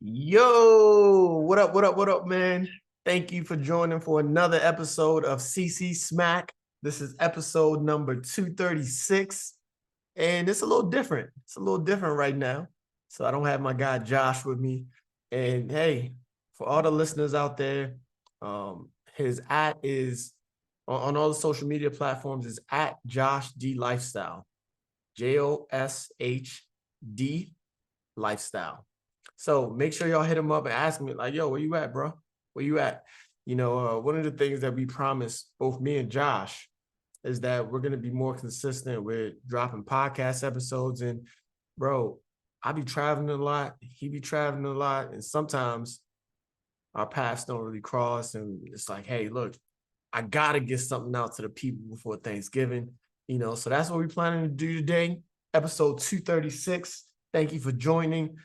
Yo, what up, what up, what up, man? Thank you for joining for another episode of CC Smack. This is episode number 236, and it's a little different. It's a little different right now. So I don't have my guy Josh with me. And hey, for all the listeners out there, his at is on all the social media platforms is at Josh D Lifestyle. JOSHD Lifestyle. So make sure y'all hit him up and ask me, like, yo, where you at, bro? Where you at? One of the things that we promised, both me and Josh, is that we're going to be more consistent with dropping podcast episodes. And, bro, I be traveling a lot. He be traveling a lot. And sometimes our paths don't really cross. And it's like, hey, look, I got to get something out to the people before Thanksgiving. So that's what we're planning to do today. Episode 236. Thank you for joining.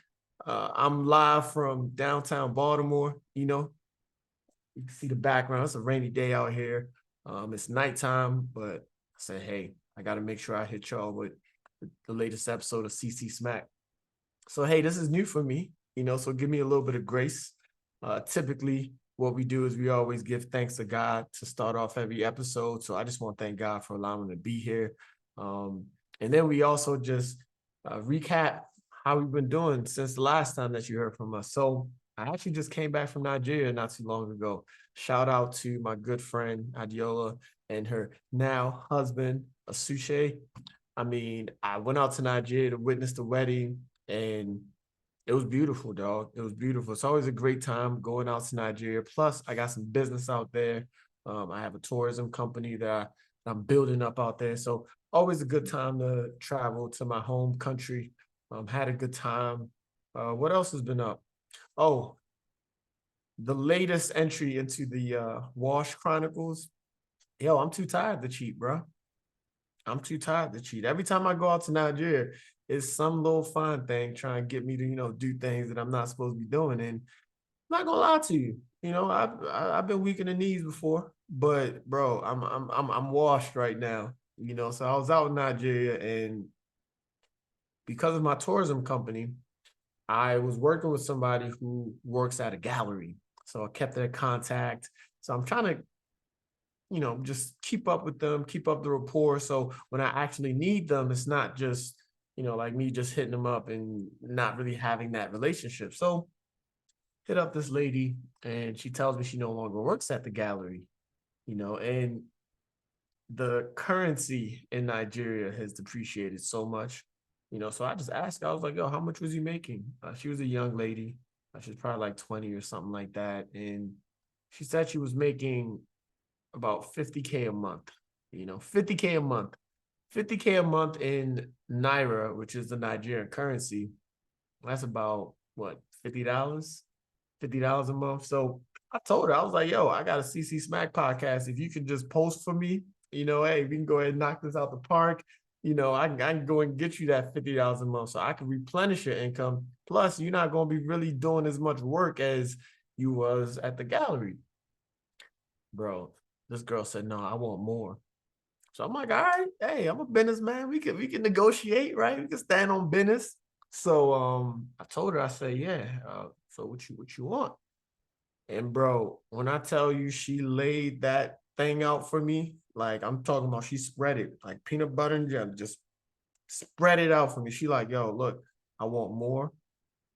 I'm live from downtown Baltimore. You can see the background. It's a rainy day out here. It's nighttime, but I said, hey, I got to make sure I hit y'all with the latest episode of CC Smack. So, hey, this is new for me, so give me a little bit of grace. Typically, what we do is we always give thanks to God to start off every episode. So I just want to thank God for allowing me to be here. And then we also just recap how we've been doing since the last time that you heard from us. So I actually just came back from Nigeria not too long ago. Shout out to my good friend Adiola and her now husband, Asuche. I mean, I went out to Nigeria to witness the wedding, and it was beautiful, dog. It was beautiful. It's always a great time going out to Nigeria. Plus, I got some business out there. I have a tourism company that I'm building up out there. So always a good time to travel to my home country. Had a good time. What else has been up? Oh, the latest entry into the Wash Chronicles. Yo, I'm too tired to cheat, bro. I'm too tired to cheat. Every time I go out to Nigeria, it's some little fine thing trying to get me to, do things that I'm not supposed to be doing. And I'm not gonna lie to you. I've been weak in the knees before, but bro, I'm washed right now. So I was out in Nigeria, and because of my tourism company, I was working with somebody who works at a gallery. So I kept their contact. So I'm trying to, just keep up with them, keep up the rapport. So when I actually need them, it's not just, like me just hitting them up and not really having that relationship. So hit up this lady, and she tells me she no longer works at the gallery, and the currency in Nigeria has depreciated so much. So I just asked her, I was like, yo, how much was he making? She was a young lady. She was probably like 20 or something like that. And she said she was making about 50K a month, 50K a month. 50K a month in Naira, which is the Nigerian currency. That's about what, $50? $50 a month. So I told her, I was like, yo, I got a CC Smack podcast. If you can just post for me, hey, we can go ahead and knock this out the park. I can go and get you that $50 a month so I can replenish your income. Plus, you're not going to be really doing as much work as you was at the gallery. Bro, this girl said, no, I want more. So I'm like, all right, hey, I'm a businessman. We can negotiate, right? We can stand on business. So I told her, I said, yeah. So what you want? And bro, when I tell you she laid that thing out for me, like I'm talking about, she spread it like peanut butter and jam, just spread it out for me. She like, yo, look, I want more.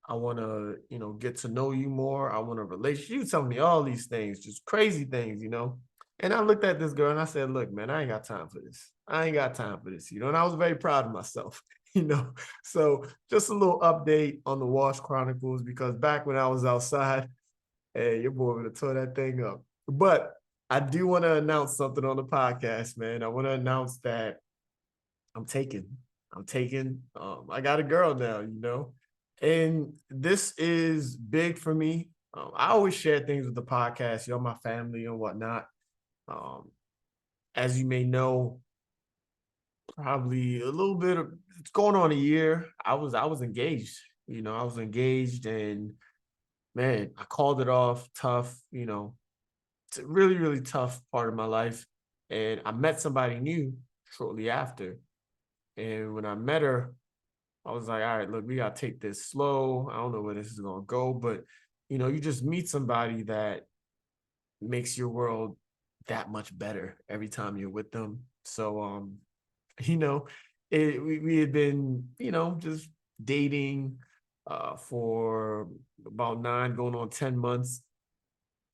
I want to, get to know you more. I want a relationship. She was telling me all these things, just crazy things. And I looked at this girl and I said, look, man, I ain't got time for this. I ain't got time for this, and I was very proud of myself, So just a little update on the Wash Chronicles, because back when I was outside, hey, your boy would have tore that thing up. But I do want to announce something on the podcast, man. I want to announce that I'm taking. I got a girl now, and this is big for me. I always share things with the podcast, my family and whatnot. As you may know, probably a little bit of, it's going on a year. I was engaged, I was engaged, and man, I called it off tough, it's a really, really tough part of my life. And I met somebody new shortly after. And when I met her, I was like, all right, look, we got to take this slow. I don't know where this is going to go, but you just meet somebody that makes your world that much better every time you're with them. So, you know, we had been, just dating for about 9 going on 10 months.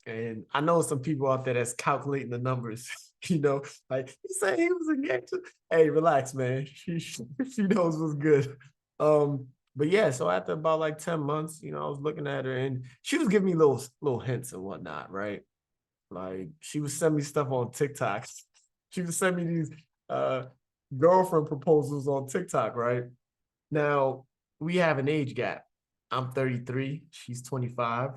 And I know some people out there that's calculating the numbers, like he said he was a gangster. Hey, relax, man. She knows what's good. But yeah, so after about like 10 months, I was looking at her and she was giving me little hints and whatnot, right? Like she would send me stuff on TikTok. She would send me these uh girlfriend proposals on TikTok, right? Now we have an age gap. I'm 33, she's 25.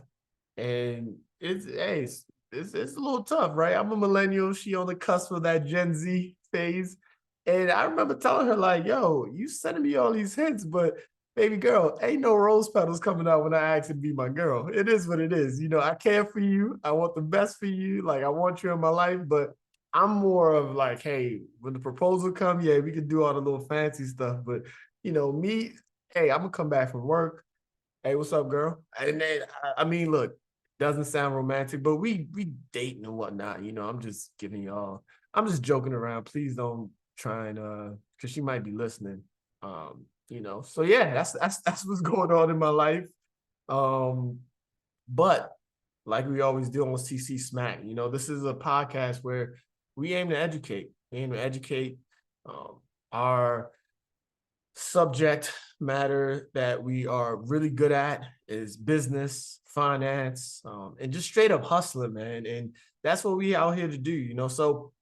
And it's a little tough, right? I'm a millennial. She on the cusp of that Gen Z phase. And I remember telling her, like, yo, you sending me all these hints, but baby girl, ain't no rose petals coming out when I ask to be my girl. It is what it is. I care for you. I want the best for you. Like, I want you in my life, but I'm more of like, hey, when the proposal come, yeah, we can do all the little fancy stuff. But me, hey, I'm gonna come back from work. Hey, what's up, girl? And then I mean, look, doesn't sound romantic, but we dating and whatnot. I'm just joking around. Please don't try and because she might be listening. So yeah, that's what's going on in my life. Um, but like we always do on CC Smack, this is a podcast where we aim to educate. We aim to educate our subject matter that we are really good at is business, finance, and just straight up hustling, man. And that's what we out here to do. So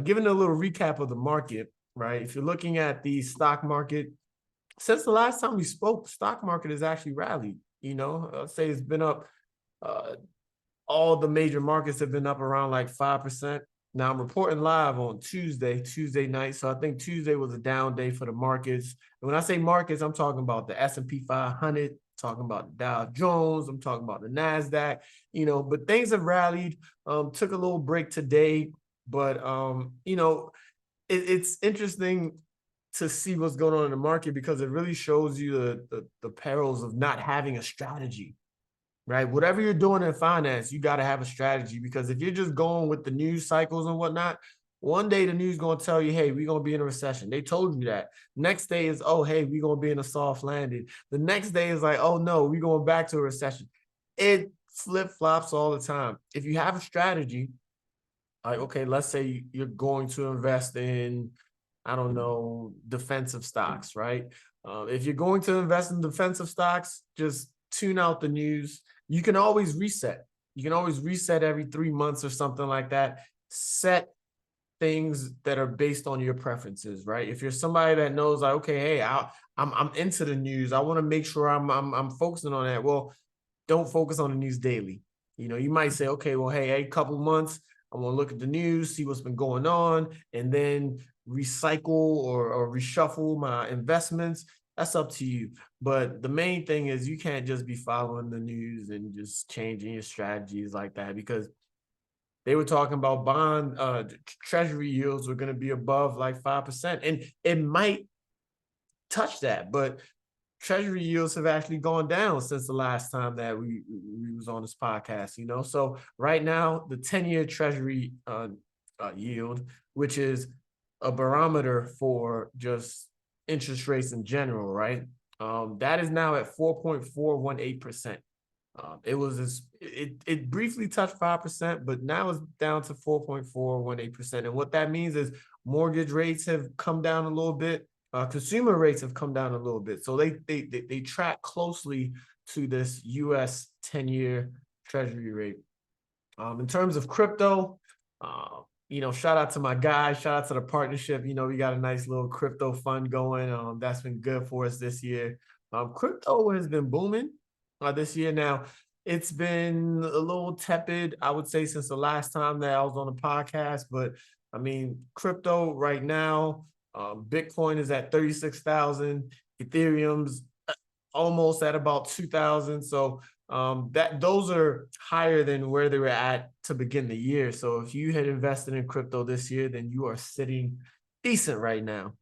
giving a little recap of the market, right? If you're looking at the stock market, since the last time we spoke, the stock market has actually rallied. I'd say it's been up. Uh, all the major markets have been up around like 5%. Now I'm reporting live on Tuesday night. So I think Tuesday was a down day for the markets. And when I say markets, I'm talking about the S&P 500, talking about the Dow Jones, I'm talking about the NASDAQ, but things have rallied, took a little break today, but, it's interesting to see what's going on in the market because it really shows you the perils of not having a strategy. Right? Whatever you're doing in finance, you got to have a strategy because if you're just going with the news cycles and whatnot, one day the news going to tell you, hey, we're going to be in a recession. They told you that. Next day is, oh, hey, we're going to be in a soft landing. The next day is like, oh, no, we're going back to a recession. It flip-flops all the time. If you have a strategy, like, okay, let's say you're going to invest in, I don't know, defensive stocks, right? If you're going to invest in defensive stocks, just tune out the news. You can always reset. You can always reset every 3 months or something like that. Set things that are based on your preferences, right? If you're somebody that knows, like, okay, hey, I'm into the news. I want to make sure I'm focusing on that. Well, don't focus on the news daily. You might say, okay, well, hey, a couple months, I want to look at the news, see what's been going on, and then recycle or reshuffle my investments. That's up to you. But the main thing is you can't just be following the news and just changing your strategies like that because they were talking about treasury yields were going to be above like 5%. And it might touch that, but treasury yields have actually gone down since the last time that we was on this podcast, So right now, the 10-year treasury yield, which is a barometer for just interest rates in general, right? That is now at 4.418%. It briefly touched 5%, but now it's down to 4.418%. And what that means is mortgage rates have come down a little bit. Consumer rates have come down a little bit. So they track closely to this US 10-year treasury rate. In terms of crypto, shout out to my guys, shout out to the partnership. We got a nice little crypto fund going. That's been good for us this year. Crypto has been booming this year. Now, it's been a little tepid, I would say, since the last time that I was on the podcast. But I mean, crypto right now, Bitcoin is at 36,000, Ethereum's almost at about 2,000. So those are higher than where they were at to begin the year. So if you had invested in crypto this year, then you are sitting decent right now.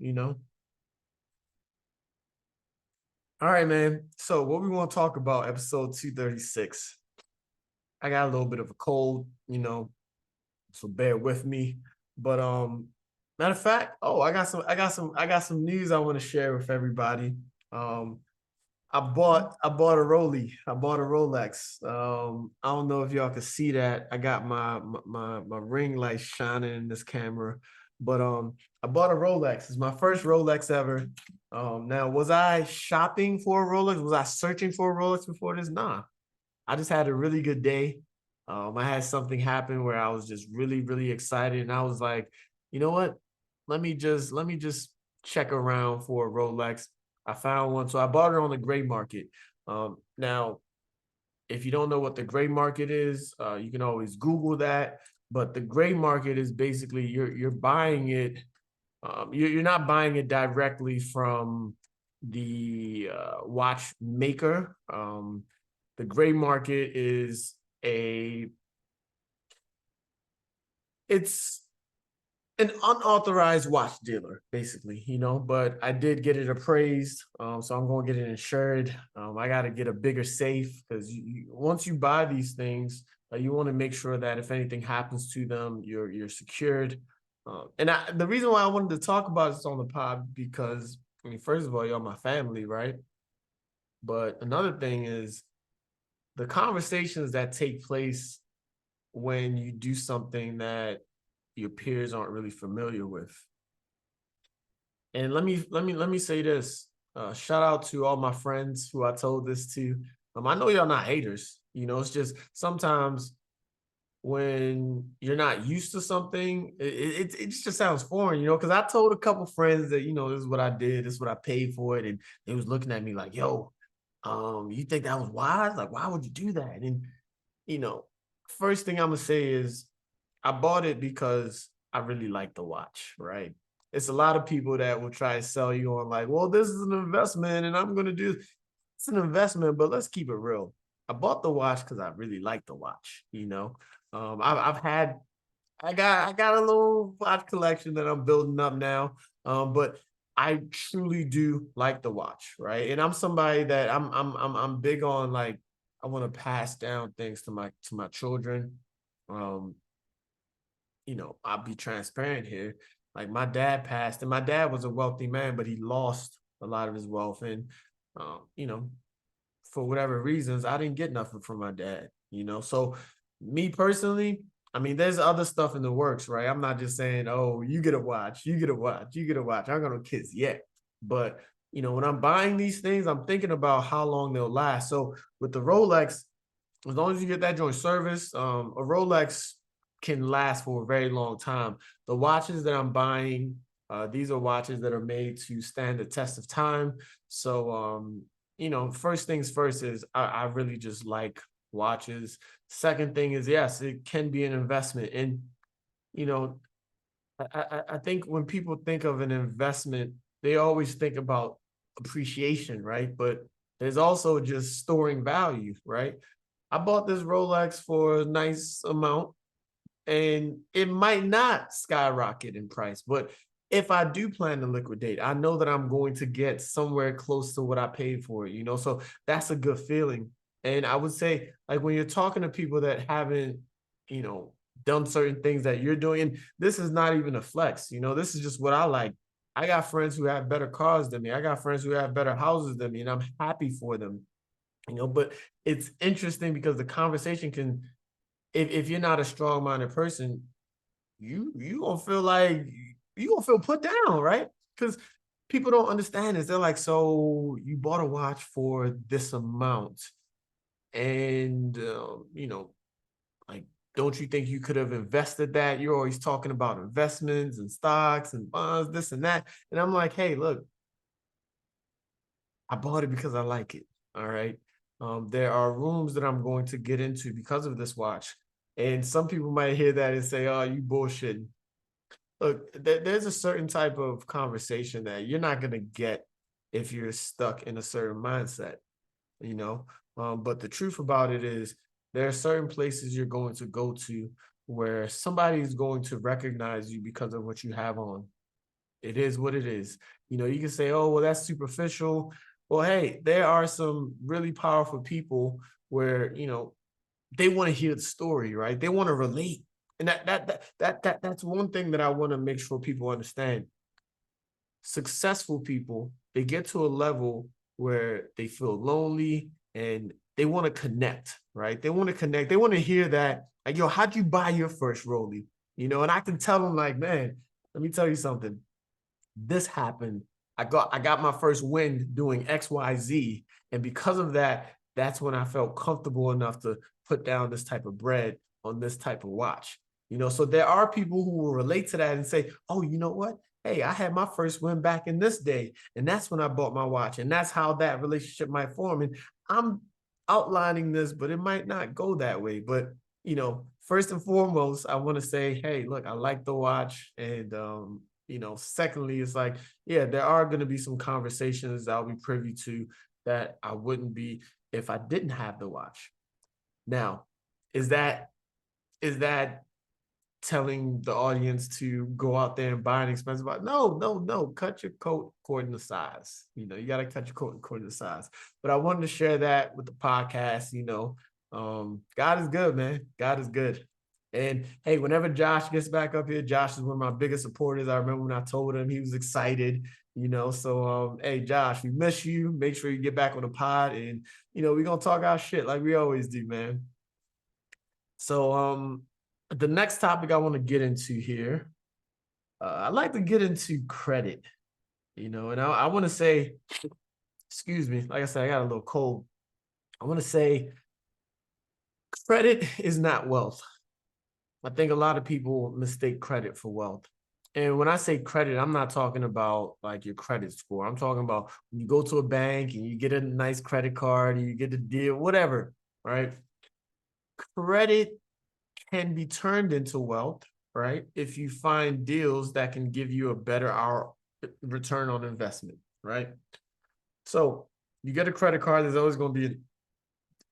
All right, man. So what we want to talk about, episode 236. I got a little bit of a cold, so bear with me. But matter of fact, I got some news I want to share with everybody. Um, I bought a Roly. I bought a Rolex. I don't know if y'all can see that. I got my ring light shining in this camera, but I bought a Rolex. It's my first Rolex ever. Now was I shopping for a Rolex? Was I searching for a Rolex before this? Nah. I just had a really good day. I had something happen where I was just really, really excited, and I was like, you know what? Let me just check around for a Rolex. I found one, so I bought it on the gray market. Now, if you don't know what the gray market is, you can always Google that. But the gray market is basically you're buying it. You're not buying it directly from the watch maker. The gray market is a it's an unauthorized watch dealer, basically, but I did get it appraised. So I'm going to get it insured. I got to get a bigger safe because once you buy these things, you want to make sure that if anything happens to them, you're secured. The reason why I wanted to talk about this on the pod because, I mean, first of all, y'all my family, right? But another thing is the conversations that take place when you do something that your peers aren't really familiar with. And let me say this. Shout out to all my friends who I told this to. I know y'all not haters. It's just sometimes when you're not used to something, it just sounds foreign, because I told a couple friends that, this is what I did, this is what I paid for it. And they was looking at me like, yo, you think that was wise? Like, why would you do that? And, you know, first thing I'm gonna say is I bought it because I really like the watch, right? It's a lot of people that will try to sell you on like, well, this is an investment and I'm gonna do it's an investment, but let's keep it real. I bought the watch because I really like the watch. I've had I got a little watch collection that I'm building up now. But I truly do like the watch, right? And I'm somebody that I'm big on like I want to pass down things to my children. Um, I'll be transparent here. Like my dad passed, and my dad was a wealthy man, but he lost a lot of his wealth. And um, you know, for whatever reasons, I didn't get nothing from my dad. So me personally, I mean, there's other stuff in the works, right? I'm not just saying, oh, you get a watch, you get a watch, you get a watch. I don't got no kids yet. But when I'm buying these things, I'm thinking about how long they'll last. So with the Rolex, as long as you get that joint service, a Rolex can last for a very long time. The watches that I'm buying, these are watches that are made to stand the test of time. So, first things first is I really just like watches. Second thing is, yes, it can be an investment. And, you know, I think when people think of an investment, they always think about appreciation, right? But there's also just storing value, right? I bought this Rolex for a nice amount and it might not skyrocket in price, but if I do plan to liquidate, I know that I'm going to get somewhere close to what I paid for it. So that's a good feeling. And I would say, like, when you're talking to people that haven't, you know, done certain things that you're doing, and this is not even a flex, this is just what I like. I got friends who have better cars than me. I got friends who have better houses than me, and I'm happy for them. But it's interesting because the conversation can, if you're not a strong-minded person, you gonna feel like you gonna feel put down, right? Because people don't understand this. They're like, so you bought a watch for this amount, and like, don't you think you could have invested that? You're always talking about investments and stocks and bonds, this and that. And I'm like, hey, look, I bought it because I like it. All right. There are rooms that I'm going to get into because of this watch. And some people might hear that and say, oh, you bullshitting. Look, there's a certain type of conversation that you're not going to get if you're stuck in a certain mindset, you know? But the truth about it is there are certain places you're going to go to where somebody is going to recognize you because of what you have on. It is what it is. You can say, oh, well, that's superficial. Well, hey, there are some really powerful people where, they want to hear the story, right? They want to relate. And that's one thing that I want to make sure people understand. Successful people, they get to a level where they feel lonely and they want to connect, right? They want to connect. They want to hear that, like, yo, how'd you buy your first rollie? And I can tell them, like, man, let me tell you something. This happened. I got my first win doing XYZ. And because of that, that's when I felt comfortable enough to put down this type of bread on this type of watch. So there are people who will relate to that and say, oh, you know what? Hey, I had my first win back in this day. And that's when I bought my watch. And that's how that relationship might form. And I'm outlining this, but it might not go that way. But first and foremost, I want to say, hey, look, I like the watch. And secondly, it's like, yeah, there are going to be some conversations I'll be privy to that I wouldn't be if I didn't have the watch. Now, is that telling the audience to go out there and buy an expensive watch? No, no, no. Cut your coat according to size. You got to cut your coat according to size. But I wanted to share that with the podcast. God is good, man. God is good. And hey, whenever Josh gets back up here, Josh is one of my biggest supporters. I remember when I told him, he was excited, So hey, Josh, we miss you. Make sure you get back on the pod, and we're gonna talk our shit like we always do, man. So the next topic I want to get into here, I'd like to get into credit, and I want to say, excuse me, like I said, I got a little cold. I want to say credit is not wealth. I think a lot of people mistake credit for wealth. And when I say credit, I'm not talking about like your credit score. I'm talking about when you go to a bank and you get a nice credit card and you get a deal, whatever, right? Credit can be turned into wealth, right? If you find deals that can give you a better return on investment, right? So you get a credit card, there's always going to be an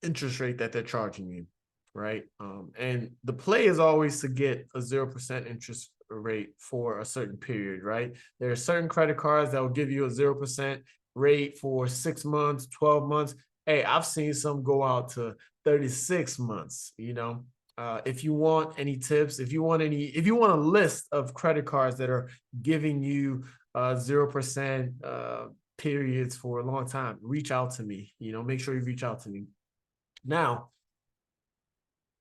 interest rate that they're charging you, right? And the play is always to get a 0% interest rate for a certain period, right? There are certain credit cards that will give you a 0% rate for 6 months, 12 months. Hey, I've seen some go out to 36 months, if you want any tips, if you want a list of credit cards that are giving you 0% periods for a long time, reach out to me. Make sure you reach out to me. Now,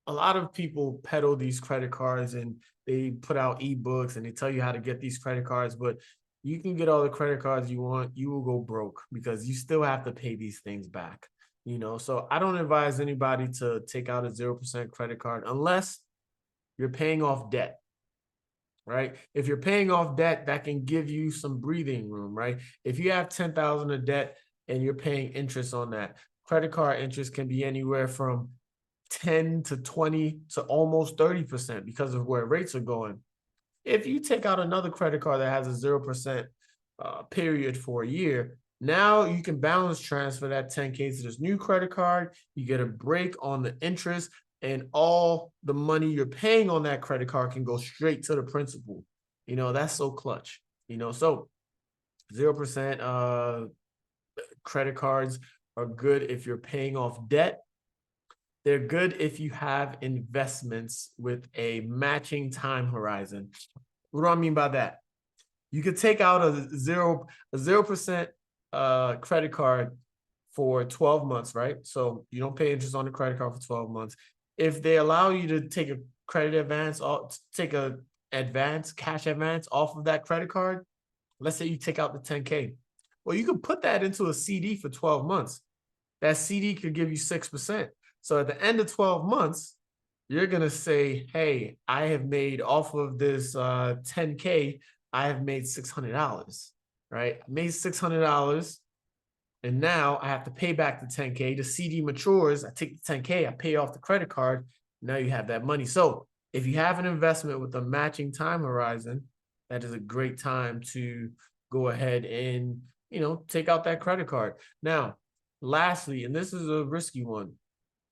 a lot of people peddle these credit cards and they put out ebooks and they tell you how to get these credit cards, but you can get all the credit cards you want, you will go broke because you still have to pay these things back. So I don't advise anybody to take out a 0% credit card unless you're paying off debt, right? If you're paying off debt, that can give you some breathing room, right? If you have 10,000 of debt and you're paying interest on that, credit card interest can be anywhere from 10 to 20 to almost 30% because of where rates are going. If you take out another credit card that has a 0% period for a year, now you can balance transfer that 10K to this new credit card. You get a break on the interest, and all the money you're paying on that credit card can go straight to the principal. That's so clutch. So 0% credit cards are good if you're paying off debt. They're good if you have investments with a matching time horizon. What do I mean by that? You could take out a 0% credit card for 12 months, right? So you don't pay interest on the credit card for 12 months. If they allow you to take a credit advance, take a cash advance off of that credit card, let's say you take out the 10K. Well, you could put that into a CD for 12 months. That CD could give you 6%. So at the end of 12 months, you're going to say, hey, I have made off of this 10K, I have made $600, right? I made $600. And now I have to pay back the 10K. The CD matures. I take the 10K, I pay off the credit card. Now you have that money. So if you have an investment with a matching time horizon, that is a great time to go ahead and, take out that credit card. Now, lastly, and this is a risky one,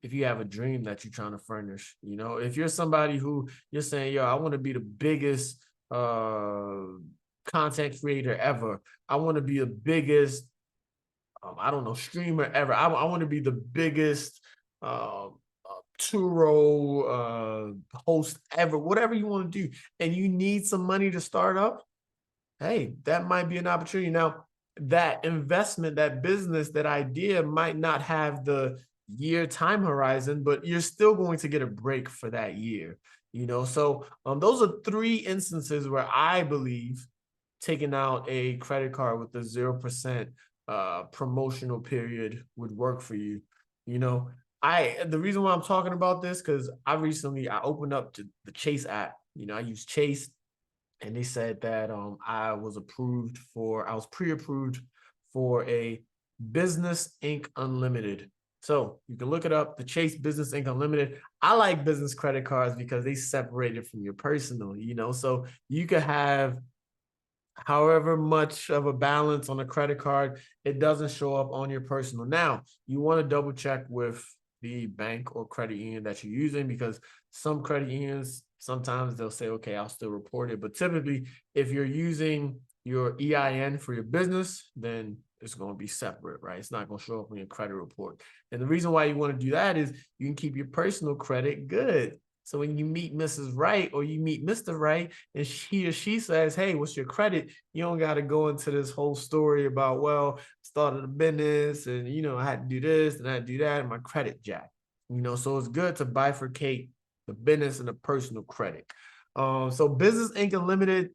if you have a dream that you're trying to furnish, if you're somebody who you're saying, yo, I want to be the biggest content creator ever. I want to be the biggest I don't know, streamer ever. I want to be the biggest Turo host ever, whatever you want to do, and you need some money to start up, hey, that might be an opportunity. Now, that investment, that business, that idea might not have the year time horizon, but you're still going to get a break for that year, you know? So those are three instances where I believe taking out a credit card with the 0% promotional period would work for you. You know, the reason why I'm talking about this, because I opened up the Chase app. You know, I use Chase, and they said that I was pre-approved for a Business Inc. Unlimited. So you can look it up, the Chase Business Inc. Unlimited. I like business credit cards because they separate it from your personal, you know, so you could have however much of a balance on a credit card, it doesn't show up on your personal. Now, you want to double check with the bank or credit union that you're using, because some credit unions, sometimes they'll say, okay, I'll still report it. But typically, if you're using your EIN for your business, then it's going to be separate, right? It's not going to show up on your credit report. And the reason why you want to do that is you can keep your personal credit good. So when you meet Mrs. Right or you meet Mr. Right, and he or she says, hey, what's your credit? You don't got to go into this whole story about, well, I started a business and, you know, I had to do this and I had to do that and my credit jack. You know, so it's good to bifurcate the business and the personal credit. So Business Inc. Unlimited,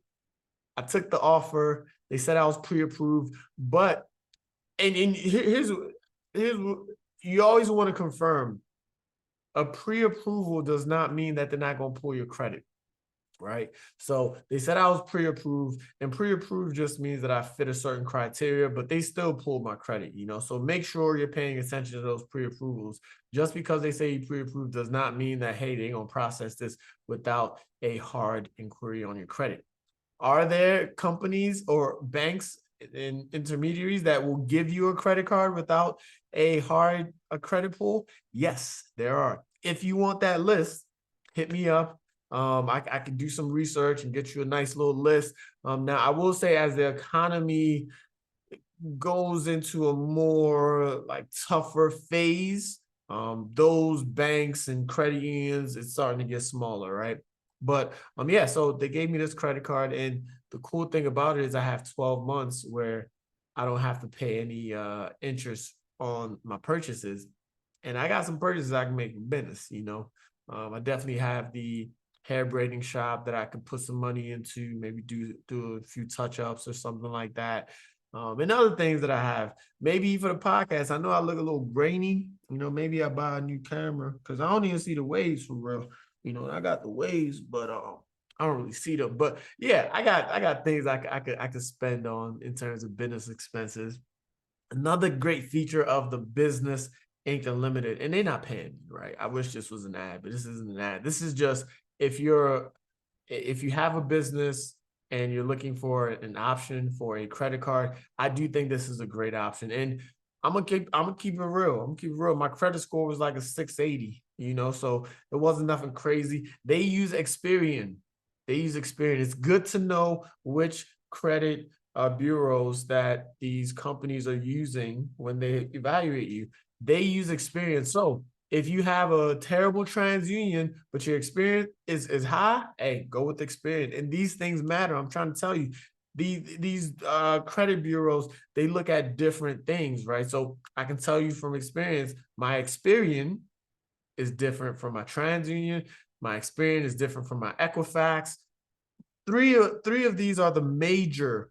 I took the offer. They said I was pre-approved, but here's you always want to confirm. A pre-approval does not mean that they're not going to pull your credit, right? So they said I was pre-approved, and pre-approved just means that I fit a certain criteria, but they still pulled my credit, you know? So make sure you're paying attention to those pre-approvals. Just because they say you pre-approved does not mean that, hey, they're going to process this without a hard inquiry on your credit. Are there companies or banks and intermediaries that will give you a credit card without a credit pull? Yes, there are. If you want that list, hit me up. I can do some research and get you a nice little list. Now, I will say, as the economy goes into a more like tougher phase, those banks and credit unions, it's starting to get smaller, right? But yeah, so they gave me this credit card, and the cool thing about it is I have 12 months where I don't have to pay any interest on my purchases. And I got some purchases I can make in business, you know. I definitely have the hair braiding shop that I can put some money into, maybe do a few touch-ups or something like that. And other things that I have, maybe for the podcast. I know I look a little grainy, you know, maybe I buy a new camera because I don't even see the waves for real. You know, I got the waves, but I don't really see them. But yeah, I got things I could spend on in terms of business expenses. Another great feature of the Business Inc. Unlimited, and they're not paying me, right? I wish this was an ad, but this isn't an ad. This is just if you have a business and you're looking for an option for a credit card, I do think this is a great option. And I'm gonna keep it real. I'm gonna keep it real. My credit score was like a 680, you know, so it wasn't nothing crazy. They use Experian. It's good to know which credit bureaus that these companies are using when they evaluate you. They use Experian. So if you have a terrible TransUnion, but your experience is high, hey, go with Experian. And these things matter. I'm trying to tell you, these credit bureaus, they look at different things, right? So I can tell you from experience, my Experian is different from my TransUnion. My Experian is different from my Equifax. Three of these are the major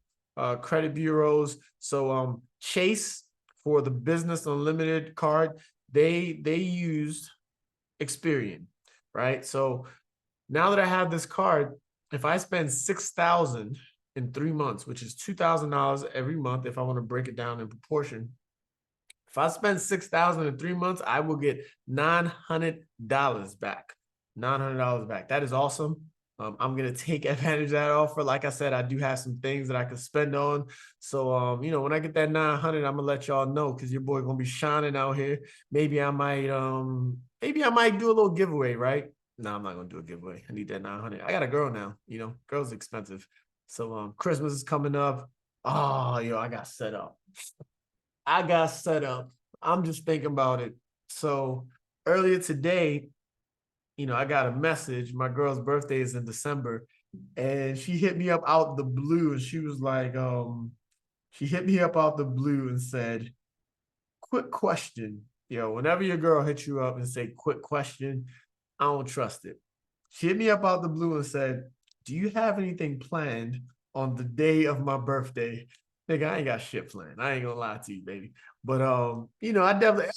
credit bureaus. So Chase, for the Business Unlimited card, they used Experian, right? So now that I have this card, if I spend 6,000 in 3 months, which is $2,000 every month, if I want to break it down in proportion, if I spend 6,000 in 3 months, I will get $900 back. $900 back. That is awesome. I'm gonna take advantage of that offer. Like I said, I do have some things that I can spend on. So you know, when I get that 900, I'm gonna let y'all know, because your boy gonna be shining out here. Maybe I might do a little giveaway, right? No, I'm not gonna do a giveaway. I need that 900. I got a girl now, you know, girls expensive. So Christmas is coming up. Oh, yo, I got set up. I got set up. I'm just thinking about it. So earlier today, I got a message. My girl's birthday is in December, and she hit me up out the blue, and she was like, she hit me up out the blue and said, quick question. Whenever your girl hits you up and say quick question, I don't trust it. She hit me up out the blue and said, do you have anything planned on the day of my birthday? Nigga, I ain't got shit planned. I ain't gonna lie to you, baby. But I definitely,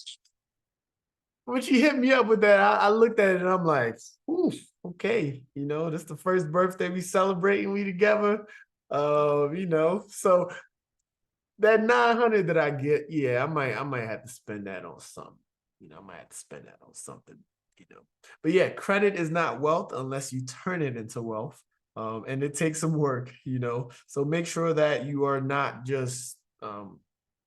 when she hit me up with that, I looked at it and I'm like, oof, okay. This is the first birthday we celebrating, we together. So that 900 that I get, yeah, I might have to spend that on something. I might have to spend that on something, you know. But yeah, credit is not wealth unless you turn it into wealth. And it takes some work. So make sure that you are not just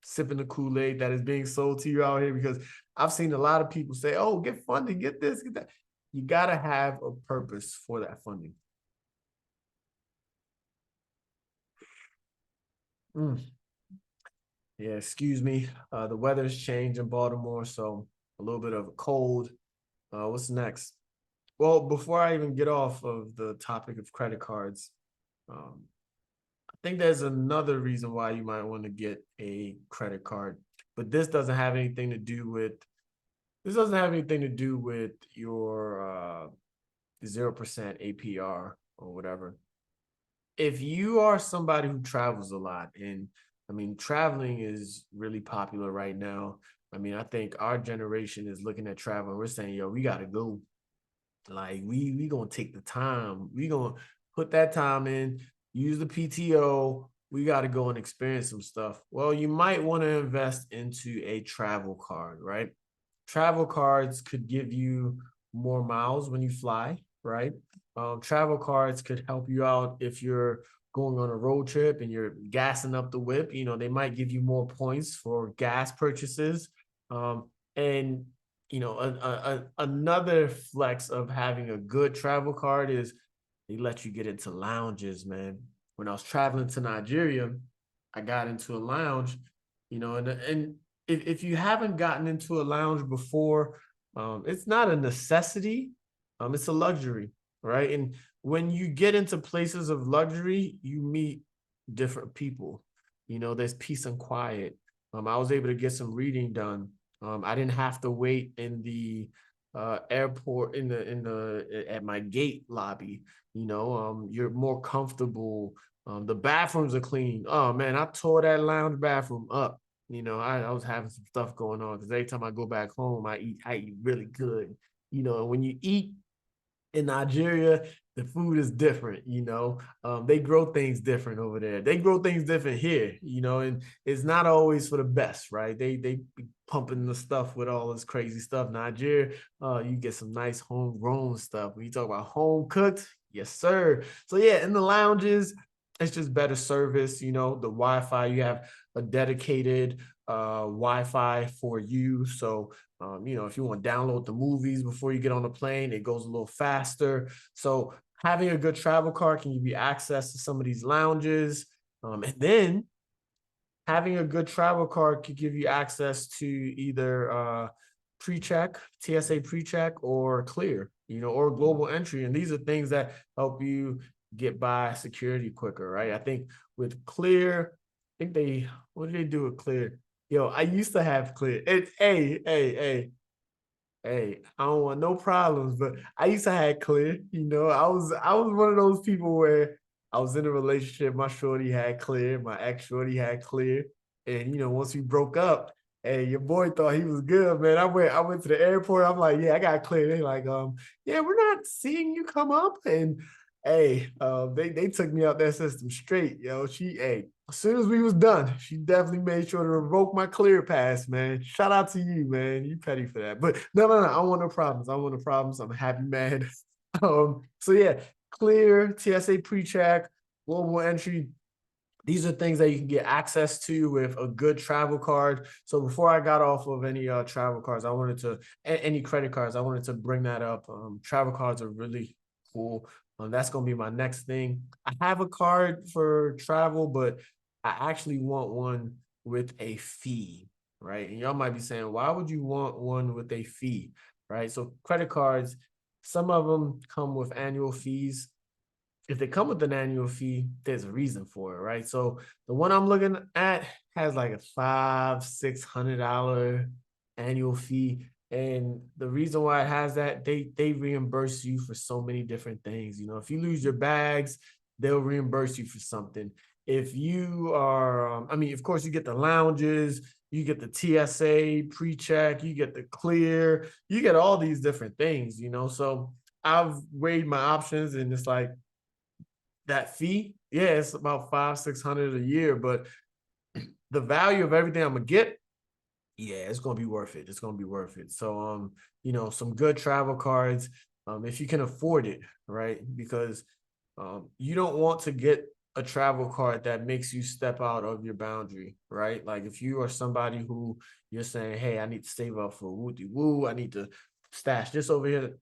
sipping the Kool-Aid that is being sold to you out here, because I've seen a lot of people say, oh, get funding, get this, get that. You gotta have a purpose for that funding. Mm. Yeah, excuse me. The weather's changed in Baltimore, so a little bit of a cold. What's next? Well, before I even get off of the topic of credit cards, um, I think there's another reason why you might want to get a credit card, but this doesn't have anything to do with your 0% APR or whatever. If you are somebody who travels a lot, and I mean, traveling is really popular right now. I mean, I think our generation is looking at travel and we're saying, yo, we gotta go. Like we gonna take the time. We gonna put that time in, use the PTO. We gotta go and experience some stuff. Well, you might want to invest into a travel card, right? Travel cards could give you more miles when you fly, right? Travel cards could help you out if you're going on a road trip and you're gassing up the whip. They might give you more points for gas purchases. And another flex of having a good travel card is they let you get into lounges, man. When I was traveling to Nigeria, I got into a lounge, and if you haven't gotten into a lounge before, it's not a necessity, it's a luxury, right? And when you get into places of luxury, you meet different people. There's peace and quiet. I was able to get some reading done. I didn't have to wait in the airport at my gate lobby. You're more comfortable. The bathrooms are clean. Oh man, I tore that lounge bathroom up. I was having some stuff going on because every time I go back home, I eat really good. And when you eat in Nigeria, the food is different. They grow things different over there. They grow things different here. And it's not always for the best, right? They be pumping the stuff with all this crazy stuff. Nigeria, you get some nice homegrown stuff. When you talk about home cooked, yes, sir. So yeah, in the lounges, it's just better service. The Wi-Fi, you have a dedicated Wi-Fi for you. So if you want to download the movies before you get on the plane, it goes a little faster. So having a good travel card can give you access to some of these lounges. And then having a good travel card could give you access to either pre-check, TSA pre-check, or clear, or global entry. And these are things that help you get by security quicker, right? I think with clear, what did they do with clear? Yo, I used to have clear. Hey, I don't want no problems, but I used to have clear. I was one of those people where I was in a relationship. My shorty had clear, my ex shorty had clear, and once we broke up, hey, your boy thought he was good, man. I went to the airport. I'm like, yeah, I got clear. They like, yeah, we're not seeing you come up, and hey, they took me out that system straight, yo. As soon as we was done, she definitely made sure to revoke my clear pass, man. Shout out to you, man. You petty for that. But no. I don't want no problems. I don't want no problems. I'm a happy man. So yeah, clear, TSA pre-check, global entry. These are things that you can get access to with a good travel card. So before I got off of any travel cards, any credit cards, I wanted to bring that up. Travel cards are really cool. That's going to be my next thing. I have a card for travel, but I actually want one with a fee, right? And y'all might be saying, why would you want one with a fee, right? So credit cards, some of them come with annual fees. If they come with an annual fee, there's a reason for it, right? So the one I'm looking at has like a $500-600 annual fee. And the reason why it has that, they reimburse you for so many different things. You know, if you lose your bags, they'll reimburse you for something. If you are, I mean, of course, you get the lounges, you get the TSA pre-check, you get the clear, you get all these different things, you know. So I've weighed my options, and it's like that fee, yeah, it's about 500-600 a year, but the value of everything I'm gonna get, yeah, it's gonna be worth it. It's gonna be worth it. So you know, some good travel cards, if you can afford it, right? Because you don't want to get a travel card that makes you step out of your boundary, right? Like if you are somebody who you're saying, hey, I need to save up for woo woo, I need to stash this over here.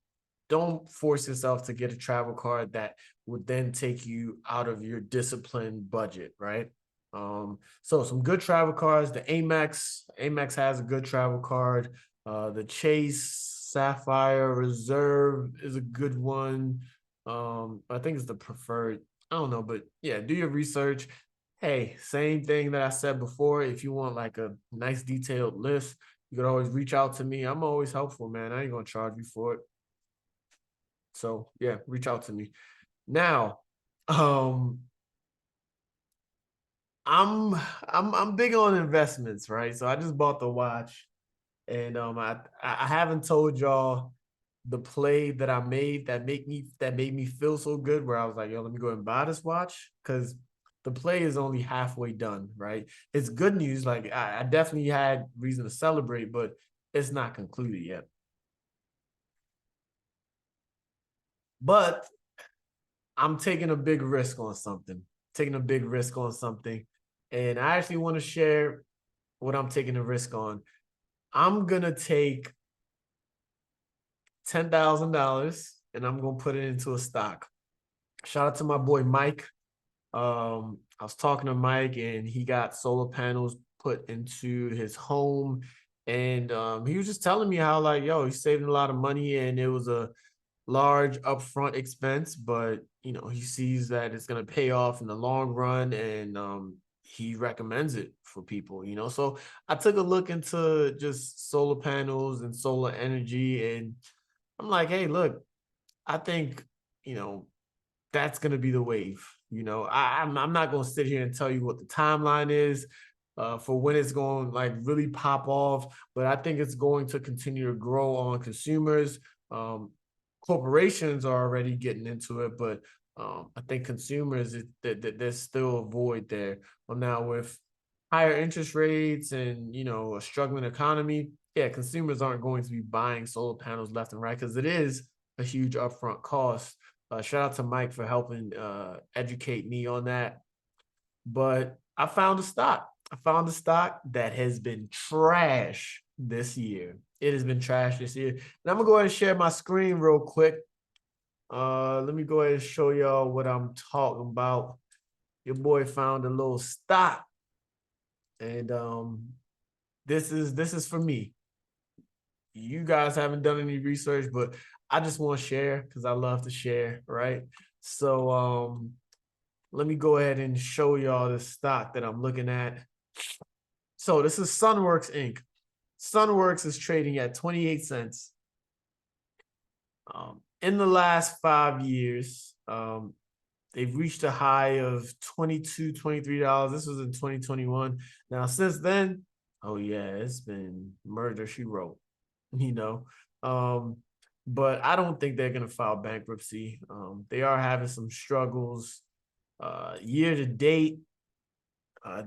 Don't force yourself to get a travel card that would then take you out of your disciplined budget, right? So some good travel cards. The Amex has a good travel card. The Chase Sapphire Reserve is a good one. I think it's the preferred. I don't know, but yeah, do your research. Hey, same thing that I said before. If you want like a nice detailed list, you could always reach out to me. I'm always helpful, man. I ain't gonna charge you for it. So yeah, reach out to me. Now, um, I'm I'm big on investments, right? So I just bought the watch, and I haven't told y'all the play that I made that made me feel so good, where I was like, yo, let me go and buy this watch, because the play is only halfway done, right? It's good news. Like I definitely had reason to celebrate, but it's not concluded yet. But I'm taking a big risk on something, taking a big risk on something. And I actually want to share what I'm taking a risk on. I'm going to take $10,000 and I'm going to put it into a stock. Shout out to my boy Mike. I was talking to Mike, and he got solar panels put into his home. And he was just telling me how, like, yo, he's saving a lot of money, and it was a large upfront expense, but you know, he sees that it's going to pay off in the long run, and he recommends it for people, you know. So I took a look into just solar panels and solar energy, and I'm like, hey, look, I think, you know, that's going to be the wave. You know, I'm not going to sit here and tell you what the timeline is for when it's going to like really pop off, but I think it's going to continue to grow on consumers. Um, Corporations are already getting into it, but I think consumers, there's still a void there. Well, now with higher interest rates and, you know, a struggling economy, yeah, consumers aren't going to be buying solar panels left and right, because it is a huge upfront cost. Shout out to Mike for helping educate me on that. But I found a stock. I found a stock that has been trash this year. It has been trash this year. And I'm gonna go ahead and share my screen real quick. Let me go ahead and show y'all what I'm talking about. Your boy found a little stock, and this is for me. You guys haven't done any research, but I just want to share because I love to share, right? So let me go ahead and show y'all the stock that I'm looking at. So this is Sunworks Inc. Sunworks is trading at 28 cents. In the last 5 years, they've reached a high of $22, $23. This was in 2021. Now, since then, oh yeah, it's been murder, she wrote, you know. But I don't think they're gonna file bankruptcy. They are having some struggles. Year to date,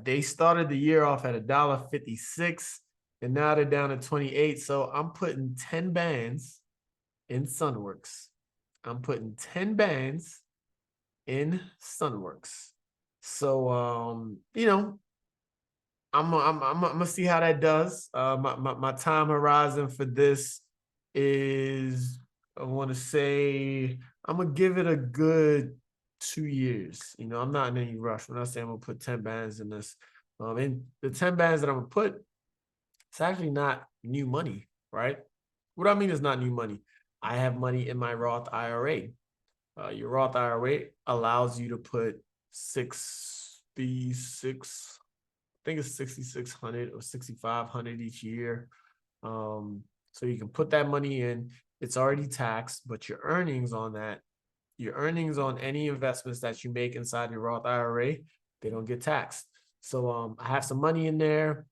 they started the year off at $1.56, and now they're down to 28. So I'm putting 10 bands in Sunworks. I'm putting 10 bands in Sunworks. So you know, I'm gonna see how that does. My time horizon for this is, I want to say, I'm gonna give it a good 2 years. You know, I'm not in any rush when I say I'm gonna put 10 bands in this. And the 10 bands that I'm gonna put, it's actually not new money, right? What I mean is not new money. I have money in my Roth IRA. Your Roth IRA allows you to put 66, I think it's 6,600 or 6,500 each year. So you can put that money in. It's already taxed, but your earnings on that, your earnings on any investments that you make inside your Roth IRA, they don't get taxed. So I have some money in there.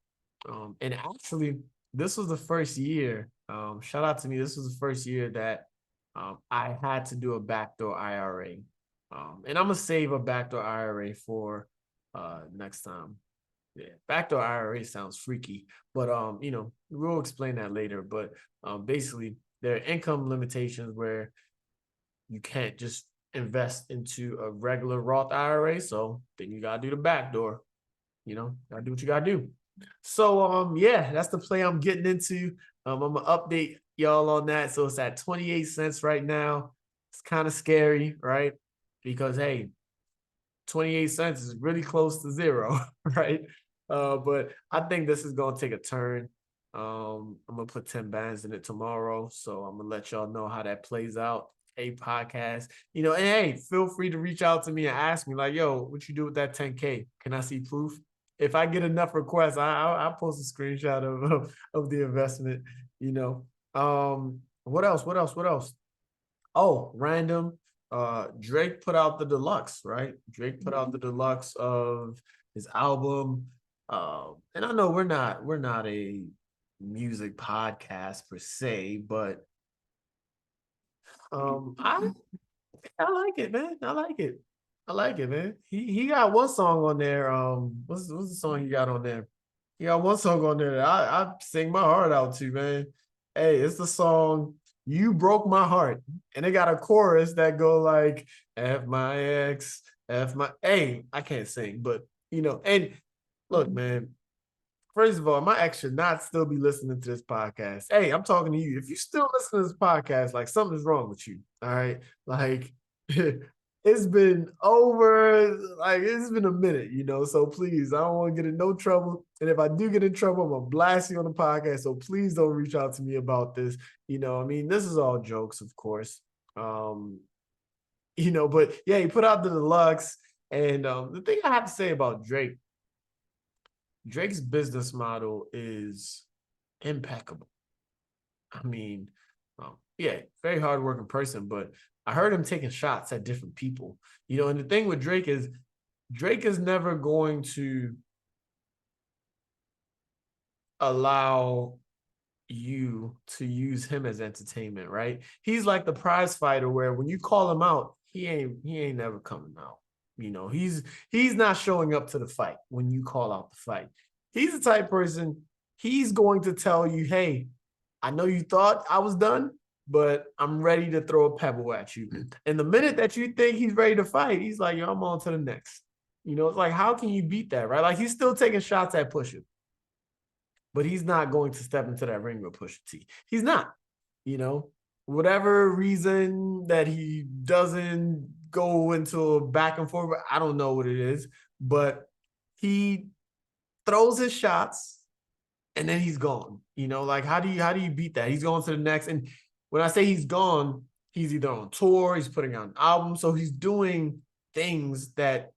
And actually, this was the first year. Shout out to me. This was the first year that I had to do a backdoor IRA. And I'm gonna save a backdoor IRA for next time. Yeah, backdoor IRA sounds freaky, but we'll explain that later. But basically, there are income limitations where you can't just invest into a regular Roth IRA. So then you gotta do the backdoor. Gotta do what you gotta do. So yeah, that's the play I'm getting into. I'm gonna update y'all on that. So it's at 28 cents right now. It's kind of scary, right? Because hey, 28 cents is really close to zero, right? But I think this is gonna take a turn. I'm gonna put 10 bands in it tomorrow. So I'm gonna let y'all know how that plays out. A podcast, and hey, feel free to reach out to me and ask me, like, yo, what you do with that 10K? Can I see proof? If I get enough requests, I'll post a screenshot of the investment, What else? What else? What else? Oh, random. Drake put out the deluxe, right? Drake put out the deluxe of his album. And I know we're not a music podcast per se, but I like it, man. I like it. I like it, man. He got one song on there. What's the song he got on there? He got one song on there that I sing my heart out to, man. Hey, it's the song "You Broke My Heart," and it got a chorus that go like "F my ex, F my." Hey, I can't sing, but And look, man. First of all, my ex should not still be listening to this podcast. Hey, I'm talking to you. If you still listen to this podcast, like something's wrong with you. All right. Like it's been it's been a minute, So please, I don't want to get in no trouble. And if I do get in trouble, I'm gonna blast you on the podcast. So please don't reach out to me about this. This is all jokes, of course. But yeah, he put out the deluxe. And the thing I have to say about Drake's business model is impeccable. I mean, yeah, very hardworking person, but I heard him taking shots at different people. And the thing with Drake is never going to allow you to use him as entertainment, right? He's like the prize fighter where when you call him out, he ain't never coming out. He's not showing up to the fight when you call out the fight. He's the type person, he's going to tell you, hey, I know you thought I was done, but I'm ready to throw a pebble at you. And the minute that you think he's ready to fight, he's like, yo, I'm on to the next. It's like, how can you beat that, right? Like, he's still taking shots at Pusha, but he's not going to step into that ring with Pusha T. He's not, whatever reason that he doesn't go into a back and forth, I don't know what it is, but he throws his shots and then he's gone. Like how do you beat that? He's going to the next. And when I say he's gone, he's either on tour, he's putting out an album, so he's doing things that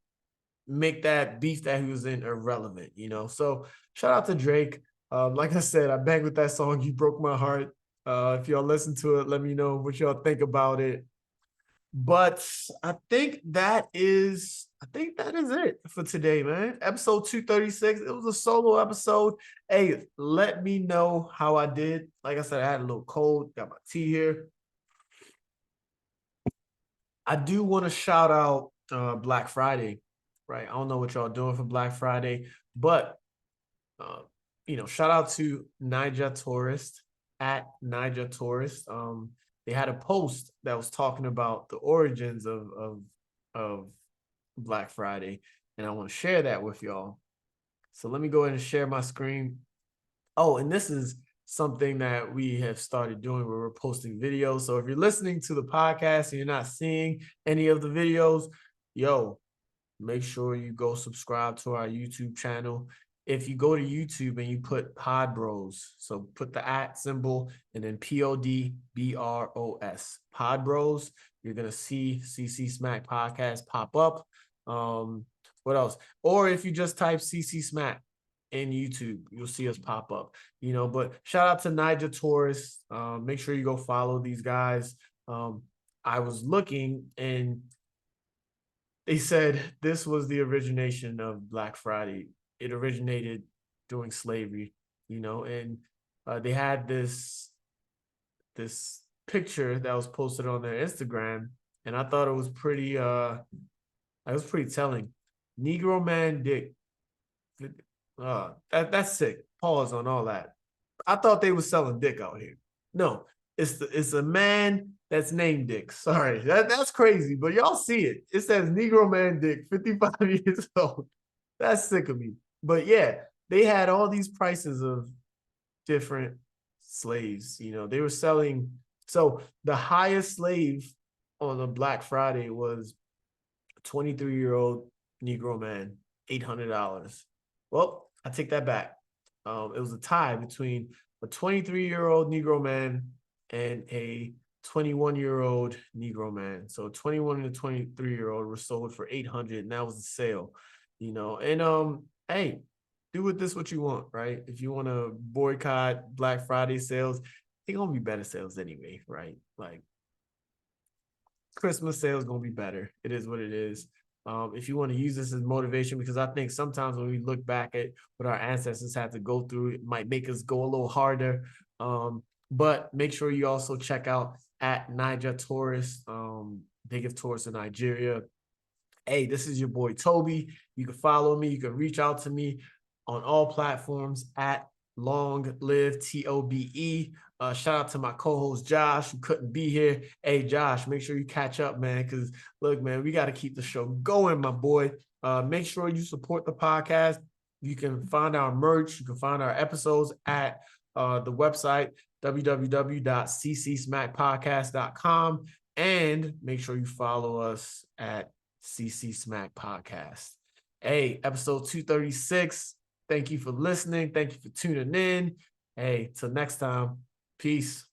make that beef that he was in irrelevant. So shout out to Drake. Like I said, I banged with that song, "You Broke My Heart." If y'all listen to it, let me know what y'all think about it. But I think that is it for today, man. Episode 236. It was a solo episode. Hey, let me know how I did. Like I said, I had a little cold. Got my tea here. I do want to shout out Black Friday, right? I don't know what y'all doing for Black Friday, but shout out to Niger Tourist at Niger Tourist. They had a post that was talking about the origins of Black Friday, and I want to share that with y'all. So let me go ahead and share my screen. Oh, and this is something that we have started doing where we're posting videos. So if you're listening to the podcast and you're not seeing any of the videos, yo, make sure you go subscribe to our YouTube channel. If you go to YouTube and you put Pod Bros, so put the @ symbol and then PODBROS, Pod Bros, you're gonna see CC Smack Podcast pop up. What else? Or if you just type CC Smack in YouTube, you'll see us pop up. But shout out to Niger Taurus. Make sure you go follow these guys. I was looking and they said this was the origination of Black Friday. It originated during slavery, and they had this picture that was posted on their Instagram, and I thought it was pretty telling. Negro man dick. That's sick. Pause on all that. I thought they were selling dick out here. No, it's a man that's named Dick. Sorry, that's crazy, but y'all see it. It says Negro man Dick, 55 years old. That's sick of me. But yeah, they had all these prices of different slaves. They were selling. So the highest slave on a Black Friday was a 23-year-old Negro man, $800. Well, I take that back. It was a tie between a 23-year-old Negro man and a 21-year-old Negro man. So 21 and a 23-year-old were sold for $800, and that was the sale. And hey, do with this what you want, right? If you want to boycott Black Friday sales, they're gonna be better sales anyway, right? Like Christmas sales gonna be better. It is what it is. If you want to use this as motivation, because I think sometimes when we look back at what our ancestors had to go through, it might make us go a little harder. But make sure you also check out at Niger Taurus, biggest tourist in Nigeria. Hey, this is your boy Toby. You can follow me. You can reach out to me on all platforms at Long Live TOBE. Shout out to my co-host Josh, who couldn't be here. Hey, Josh, make sure you catch up, man, because look, man, we got to keep the show going, my boy. Make sure you support the podcast. You can find our merch. You can find our episodes at the website, www.ccsmackpodcast.com. And make sure you follow us at CC Smack Podcast. Hey, episode 236. Thank you for listening. Thank you for tuning in. Hey, till next time. Peace.